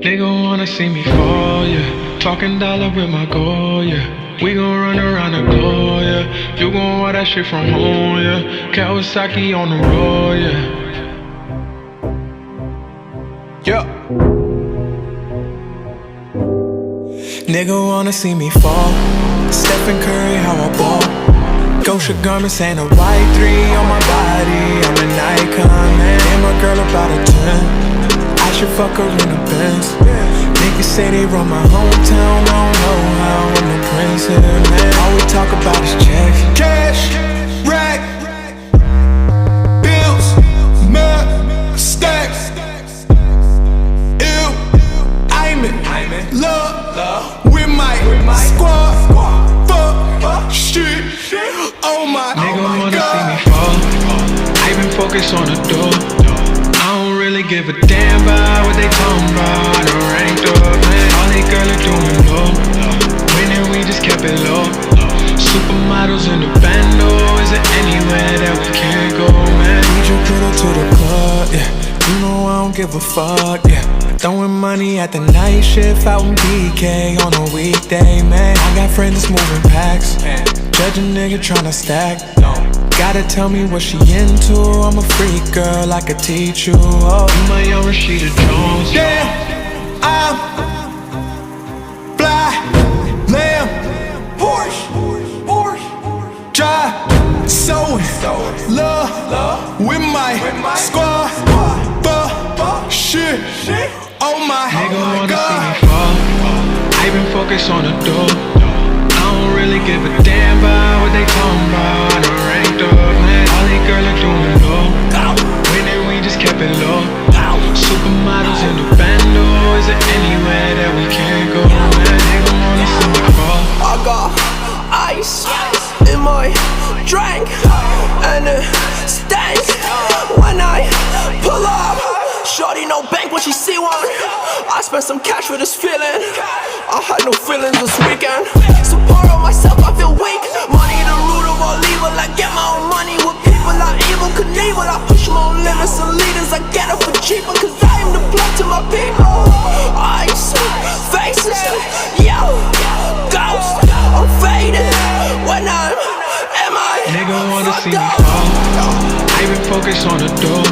Nigga wanna see me fall, yeah. Talking dollar with my goal, yeah. We gon' run around the globe, yeah. You gon' wear that shit from home, yeah. Kawasaki on the road, yeah. Yeah. Nigga wanna see me fall. Stephen Curry, how I ball. Gosha garments and a white 3 on my body. I'm an icon, man. And my girl about a 10. I should fuck her in a Benz. Niggas say they run my hometown. I don't know how I'm the prince here, man. All we talk about is checks. Cash, rack, bills, mad, stacks. Ill, I'm in love with my squad. Fuck, shit, oh my God. Nigga wanna see me fall. I been focused on the door. I don't really give a damn about what they talking about. I done ranked up, man. All they girls are doing low. Winning, we just kept it low. Supermodels in the bando. Is there anywhere that we can't go, man? We just put her to the club, yeah. You know I don't give a fuck, yeah. Throwing money at the night shift out in BK on a weekday, man. I got friends that's moving packs. Judge a nigga tryna stack. Gotta tell me what she into. I'm a freak girl, I could teach you. Oh, You my young Rashida Jones. yeah, I'm fly, lamb, Porsche, drive, so in love with my squad. Fuck, shit, oh my Nigga wanna see God. me fall. I been focused on the door. I don't really give a damn about what they talking about. I done ranked up, man. All they girls are doing low. Winning, we just kept it low. Supermodels in the bando. Is there anywhere that we can't go, man? Nigga wanna see me fall. I got ice in my drink, and it stinks when I pull up. Shorty no bank when she see one. I spent some cash for this feeling. I had no feelings this weekend. Support on myself, I feel weak. Money the root of all evil. I get my own money with people I evil Knievel. I push my own limits and leaders. I get it for cheaper, cause I am the plug to my people. Ice, faces, yo, ghost. I'm faded when I'm Nigga wanna see me fall. I been focused on the door.